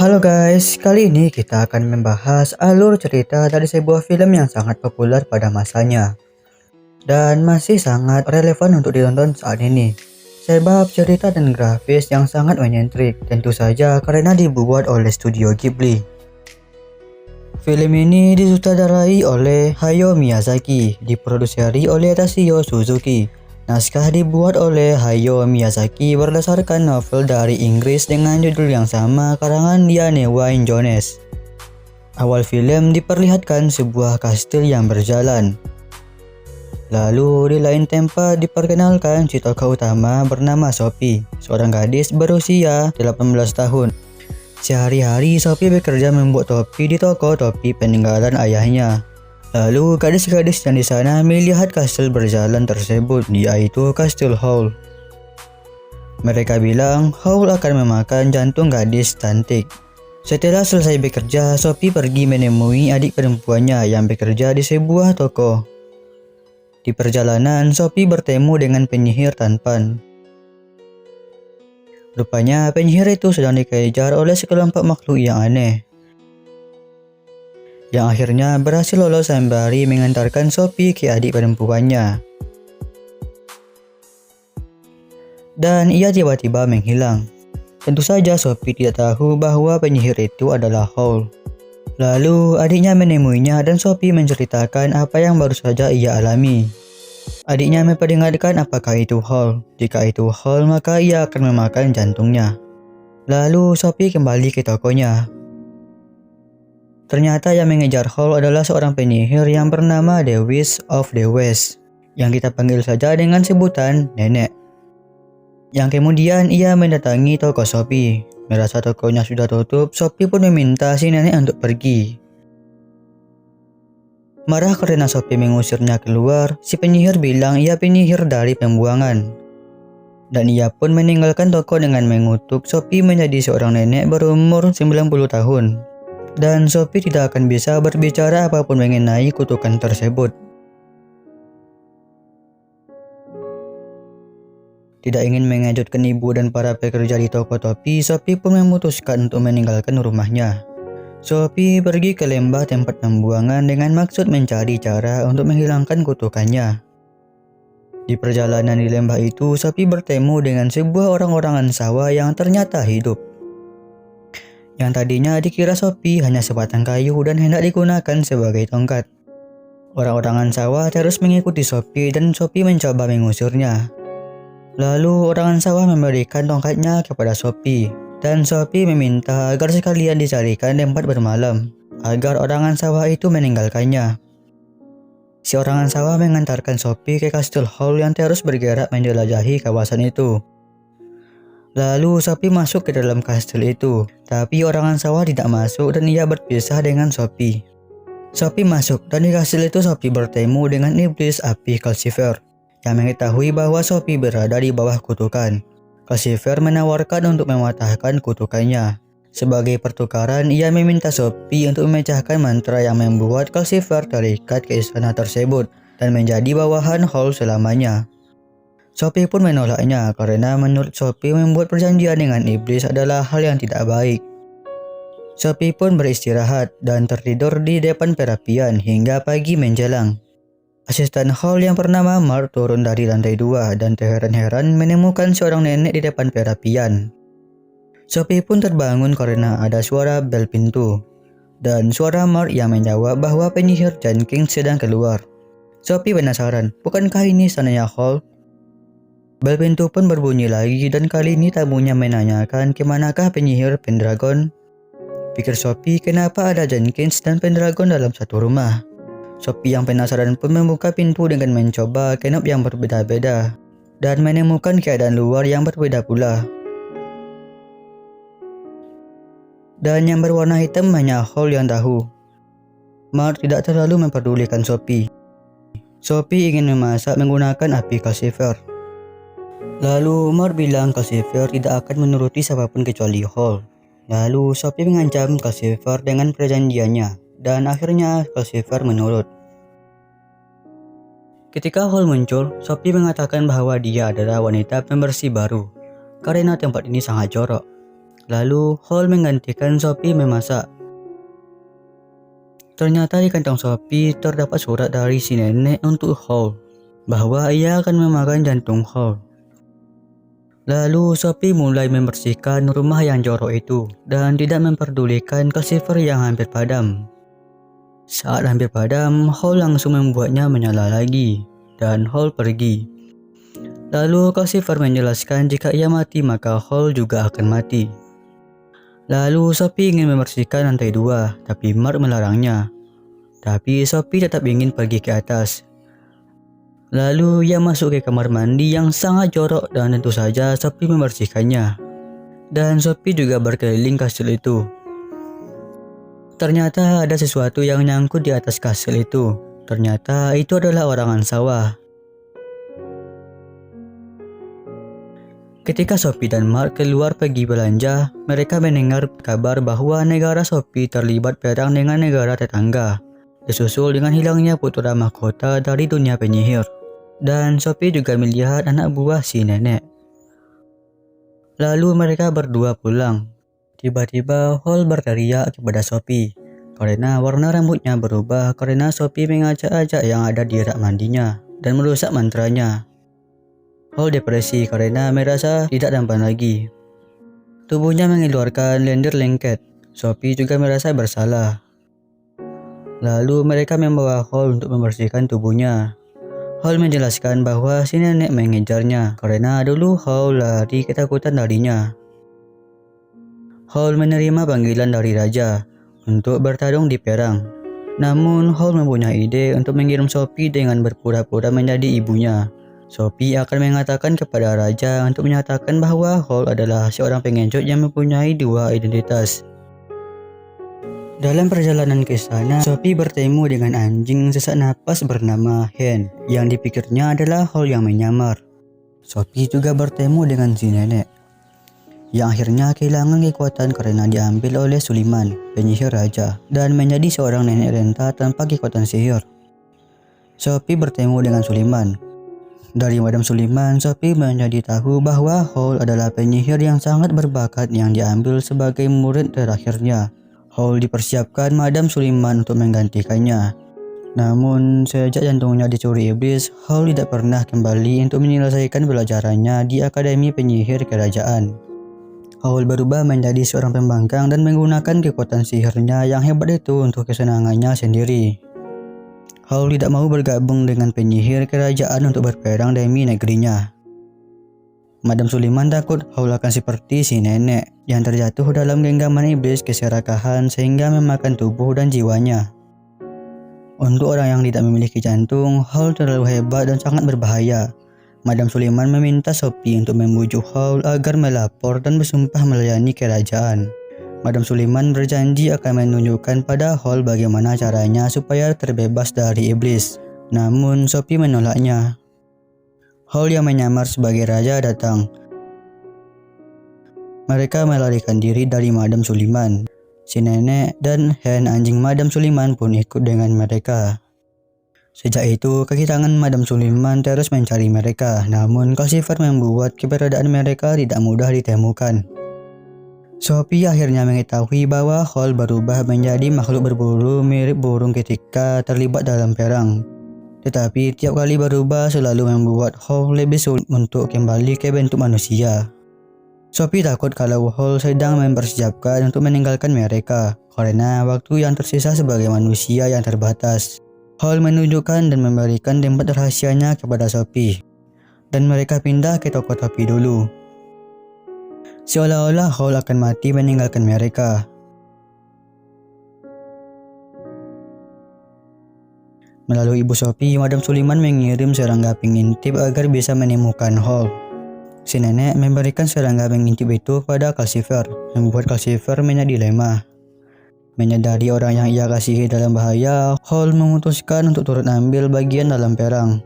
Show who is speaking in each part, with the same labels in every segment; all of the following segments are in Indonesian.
Speaker 1: Halo guys, kali ini kita akan membahas alur cerita dari sebuah film yang sangat populer pada masanya dan masih sangat relevan untuk ditonton saat ini. Sebab cerita dan grafis yang sangat menyentrik, tentu saja karena dibuat oleh studio Ghibli. Film ini disutradarai oleh Hayao Miyazaki, diproduseri oleh Tasuyo Suzuki. Naskah dibuat oleh Hayao Miyazaki berdasarkan novel dari Inggris dengan judul yang sama karangan Diane Wynne Jones. Awal film diperlihatkan sebuah kastil yang berjalan. Lalu di lain tempat diperkenalkan si tokoh utama bernama Sophie, seorang gadis berusia 18 tahun. Sehari-hari Sophie bekerja membuat topi di toko topi peninggalan ayahnya. Lalu gadis-gadis yang di sana melihat kastil berjalan tersebut, yaitu Kastil Howl. Mereka bilang Howl akan memakan jantung gadis cantik. Setelah selesai bekerja, Sophie pergi menemui adik perempuannya yang bekerja di sebuah toko. Di perjalanan, Sophie bertemu dengan penyihir tampan. Rupanya penyihir itu sedang dikejar oleh sekelompok makhluk yang aneh, yang akhirnya berhasil lolos sembari mengantarkan Sophie ke adik perempuannya. Dan ia tiba-tiba menghilang. Tentu saja Sophie tidak tahu bahwa penyihir itu adalah Howl. Lalu adiknya menemuinya dan Sophie menceritakan apa yang baru saja ia alami. Adiknya memperingatkan apakah itu Howl. Jika itu Howl maka ia akan memakan jantungnya. Lalu Sophie kembali ke tokonya. Ternyata yang mengejar Howl adalah seorang penyihir yang bernama The Witch of the West, yang kita panggil saja dengan sebutan Nenek. Yang kemudian ia mendatangi toko Sophie. Merasa tokonya sudah tutup, Sophie pun meminta si nenek untuk pergi. Marah karena Sophie mengusirnya keluar, si penyihir bilang ia penyihir dari pembuangan. Dan ia pun meninggalkan toko dengan mengutuk Sophie menjadi seorang nenek berumur 90 tahun. Dan Sophie tidak akan bisa berbicara apapun mengenai kutukan tersebut. Tidak ingin mengejutkan ibu dan para pekerja di toko topi, Sophie pun memutuskan untuk meninggalkan rumahnya. Sophie pergi ke lembah tempat pembuangan dengan maksud mencari cara untuk menghilangkan kutukannya. Di perjalanan di lembah itu, Sophie bertemu dengan sebuah orang-orangan sawah yang ternyata hidup. Yang tadinya dikira Sophie hanya sebatang kayu dan hendak digunakan sebagai tongkat. Orang-orangan sawah terus mengikuti Sophie dan Sophie mencoba mengusirnya. Lalu orangan sawah memberikan tongkatnya kepada Sophie, dan Sophie meminta agar sekalian dicarikan tempat bermalam, agar orangan sawah itu meninggalkannya. Si orangan sawah mengantarkan Sophie ke Kastil Howl yang terus bergerak menjelajahi kawasan itu. Lalu Sophie masuk ke dalam kastil itu, tapi orangan sawah tidak masuk dan ia berpisah dengan Sophie. Sophie masuk dan di kastil itu Sophie bertemu dengan iblis api Calcifer yang mengetahui bahwa Sophie berada di bawah kutukan. Calcifer menawarkan untuk mematahkan kutukannya. Sebagai pertukaran, ia meminta Sophie untuk memecahkan mantra yang membuat Calcifer terikat ke istana tersebut dan menjadi bawahan Howl selamanya. Sophie pun menolaknya karena menurut Sophie membuat perjanjian dengan iblis adalah hal yang tidak baik. Sophie pun beristirahat dan tertidur di depan perapian hingga pagi menjelang. Asisten Howl yang bernama Mark turun dari lantai 2 dan terheran-heran menemukan seorang nenek di depan perapian. Sophie pun terbangun karena ada suara bel pintu dan suara Mark yang menjawab bahwa penyihir Jenkins sedang keluar. Sophie penasaran, bukankah ini istananya Howl? Bel pintu pun berbunyi lagi dan kali ini tamunya menanyakan kemanakah penyihir Pendragon. Pikir Sophie kenapa ada Jenkins dan Pendragon dalam satu rumah. Sophie yang penasaran pun membuka pintu dengan mencoba kenop yang berbeda-beda dan menemukan keadaan luar yang berbeda pula. Dan yang berwarna hitam hanya Howl yang tahu. Mark tidak terlalu memperdulikan Sophie. Sophie ingin memasak menggunakan api Calcifer. Lalu Mark bilang Calcifer tidak akan menuruti siapapun kecuali Howl. Lalu Sophie mengancam Calcifer dengan perjanjiannya dan akhirnya Calcifer menurut. Ketika Howl muncul, Sophie mengatakan bahwa dia adalah wanita pembersih baru karena tempat ini sangat jorok. Lalu Hall menggantikan Sophie memasak. Ternyata di kantong Sophie terdapat surat dari si nenek untuk Hall bahwa ia akan memakan jantung Hall. Lalu Sophie mulai membersihkan rumah yang jorok itu dan tidak memperdulikan Calcifer yang hampir padam. Saat hampir padam, Hall langsung membuatnya menyala lagi dan Hall pergi. Lalu Calcifer menjelaskan jika ia mati maka Hall juga akan mati. Lalu Sophie ingin membersihkan lantai 2, tapi Mark melarangnya. Tapi Sophie tetap ingin pergi ke atas. Lalu ia masuk ke kamar mandi yang sangat jorok dan tentu saja Sophie membersihkannya. Dan Sophie juga berkeliling kastil itu. Ternyata ada sesuatu yang nyangkut di atas kastil itu. Ternyata itu adalah orangan sawah. Ketika Sophie dan Mark keluar pergi belanja, mereka mendengar kabar bahwa negara Sophie terlibat perang dengan negara tetangga, disusul dengan hilangnya putra mahkota dari dunia penyihir. Dan Sophie juga melihat anak buah si nenek. Lalu mereka berdua pulang. Tiba-tiba Hall berteriak kepada Sophie karena warna rambutnya berubah karena Sophie mengajak-ajak yang ada di rak mandinya dan merusak mantranya. Hall depresi karena merasa tidak tampan lagi. Tubuhnya mengeluarkan lendir lengket. Sophie juga merasa bersalah. Lalu mereka membawa Hall untuk membersihkan tubuhnya. Hall menjelaskan bahwa si nenek mengejarnya karena dulu Hall lari ketakutan darinya. Hall menerima panggilan dari raja untuk bertarung di perang. Namun Hall mempunyai ide untuk mengirim Sophie dengan berpura-pura menjadi ibunya. Sophie akan mengatakan kepada raja untuk menyatakan bahwa Hall adalah seorang pengecut yang mempunyai dua identitas. Dalam perjalanan ke sana, Sophie bertemu dengan anjing sesak napas bernama Hen, yang dipikirnya adalah Hall yang menyamar. Sophie juga bertemu dengan si nenek, yang akhirnya kehilangan kekuatan karena diambil oleh Suliman, penyihir raja, dan menjadi seorang nenek renta tanpa kekuatan sihir. Sophie bertemu dengan Suliman. Dari Madam Suliman, Sophie menjadi tahu bahwa Hall adalah penyihir yang sangat berbakat yang diambil sebagai murid terakhirnya. Hall dipersiapkan Madam Suliman untuk menggantikannya. Namun, sejak jantungnya dicuri iblis, Hall tidak pernah kembali untuk menyelesaikan pelajarannya di Akademi Penyihir Kerajaan. Hall berubah menjadi seorang pembangkang dan menggunakan kekuatan sihirnya yang hebat itu untuk kesenangannya sendiri. Hall tidak mau bergabung dengan penyihir kerajaan untuk berperang demi negerinya. Madam Suliman takut Hall akan seperti si nenek yang terjatuh dalam genggaman iblis keserakahan sehingga memakan tubuh dan jiwanya. Untuk orang yang tidak memiliki jantung, Hall terlalu hebat dan sangat berbahaya. Madam Suliman meminta Sophie untuk membujuk Hall agar melapor dan bersumpah melayani kerajaan. Madam Suliman berjanji akan menunjukkan pada Hall bagaimana caranya supaya terbebas dari iblis. Namun Sophie menolaknya. Hall yang menyamar sebagai raja datang. Mereka melarikan diri dari Madam Suliman. Si nenek dan Hen anjing Madam Suliman pun ikut dengan mereka. Sejak itu, kaki tangan Madam Suliman terus mencari mereka. Namun Calcifer membuat keberadaan mereka tidak mudah ditemukan. Sophie akhirnya mengetahui bahwa Hall berubah menjadi makhluk berbulu mirip burung ketika terlibat dalam perang. Tetapi tiap kali berubah selalu membuat Hall lebih sulit untuk kembali ke bentuk manusia. Sophie takut kalau Hall sedang mempersiapkan untuk meninggalkan mereka karena waktu yang tersisa sebagai manusia yang terbatas. Hall menunjukkan dan memberikan tempat rahasianya kepada Sophie, dan mereka pindah ke toko topi dulu. Seolah-olah Hall akan mati meninggalkan mereka. Melalui ibu Sophie, Madam Suliman mengirim serangga pengintip agar bisa menemukan Hall. Si nenek memberikan serangga pengintip itu pada Calcifer, membuat Calcifer menjadi dilema. Menyadari orang yang ia kasihi dalam bahaya, Hall memutuskan untuk turut ambil bagian dalam perang.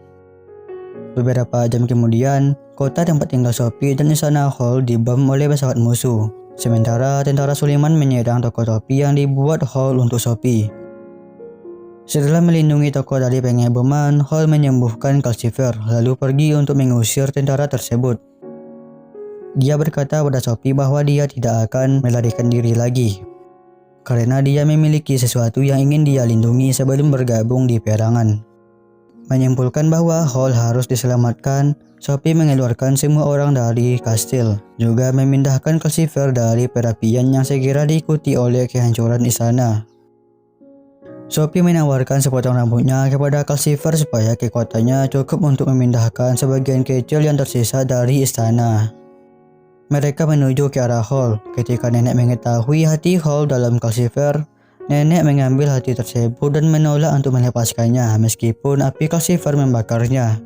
Speaker 1: Beberapa jam kemudian, kota tempat tinggal Sophie dan istana Hall dibom oleh pesawat musuh. Sementara tentara Suliman menyerang toko topi yang dibuat Hall untuk Sophie. Setelah melindungi toko dari pengeboman, Hall menyembuhkan Calcifer lalu pergi untuk mengusir tentara tersebut. Dia berkata pada Sophie bahwa dia tidak akan melarikan diri lagi, karena dia memiliki sesuatu yang ingin dia lindungi sebelum bergabung di perangan. Menyimpulkan bahwa Hall harus diselamatkan, Sophie mengeluarkan semua orang dari kastil, juga memindahkan Calcifer dari perapian yang segera diikuti oleh kehancuran istana. Sophie menawarkan sepotong rambutnya kepada Calcifer supaya kekuatannya cukup untuk memindahkan sebagian kecil yang tersisa dari istana. Mereka menuju ke arah Hall. Ketika nenek mengetahui hati Hall dalam Calcifer, nenek mengambil hati tersebut dan menolak untuk melepaskannya meskipun api Calcifer membakarnya.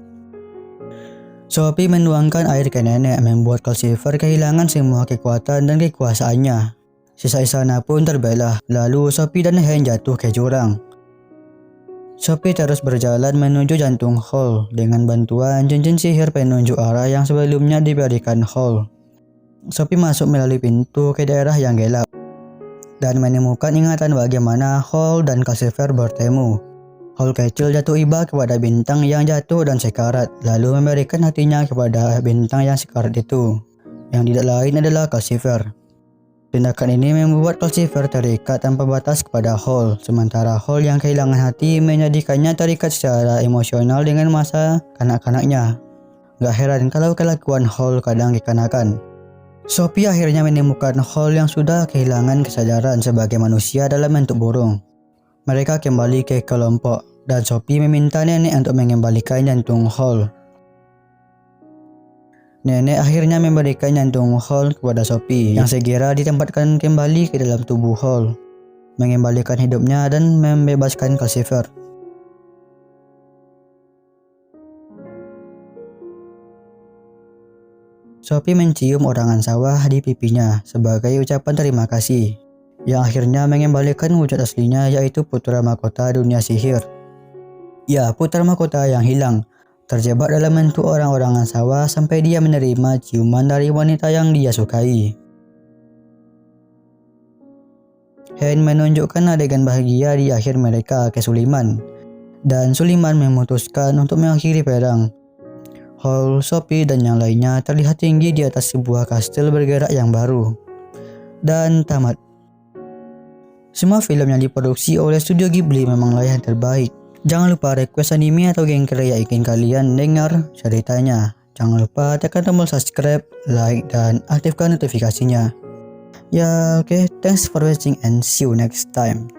Speaker 1: Sophie menuangkan air ke nenek membuat Calcifer kehilangan semua kekuatan dan kekuasaannya. Sisa istana pun terbelah, lalu Sophie dan Hen jatuh ke jurang. Sophie terus berjalan menuju jantung Hall dengan bantuan cincin sihir penunjuk arah yang sebelumnya diberikan Hall. Sophie masuk melalui pintu ke daerah yang gelap dan menemukan ingatan bagaimana Hall dan Calcifer bertemu. Hall kecil jatuh iba kepada bintang yang jatuh dan sekarat, lalu memberikan hatinya kepada bintang yang sekarat itu, yang tidak lain adalah Calcifer. Tindakan ini membuat Calcifer terikat tanpa batas kepada Hall, sementara Hall yang kehilangan hati menjadikannya terikat secara emosional dengan masa kanak-kanaknya. Gak heran kalau kelakuan Hall kadang kekanakan. Sophie akhirnya menemukan Hall yang sudah kehilangan kesadaran sebagai manusia dalam bentuk burung. Mereka kembali ke kelompok, dan Sophie meminta nenek untuk mengembalikan jantung Hall. Nenek akhirnya memberikan jantung Hall kepada Sophie yang segera ditempatkan kembali ke dalam tubuh Hall, mengembalikan hidupnya dan membebaskan Calcifer. Sophie mencium orangan sawah di pipinya sebagai ucapan terima kasih, yang akhirnya mengembalikan wujud aslinya, yaitu putra mahkota dunia sihir. Ya, putra mahkota yang hilang, terjebak dalam bentuk orang-orangan sawah sampai dia menerima ciuman dari wanita yang dia sukai. Hen menunjukkan adegan bahagia di akhir mereka ke Suliman, dan Suliman memutuskan untuk mengakhiri perang. Hall, Sophie, dan yang lainnya terlihat tinggi di atas sebuah kastil bergerak yang baru. Dan tamat. Semua film yang diproduksi oleh Studio Ghibli memanglah yang terbaik. Jangan lupa request anime atau genre yang ingin kalian dengar ceritanya. Jangan lupa tekan tombol subscribe, like, dan aktifkan notifikasinya. Ya, oke, thanks for watching and see you next time.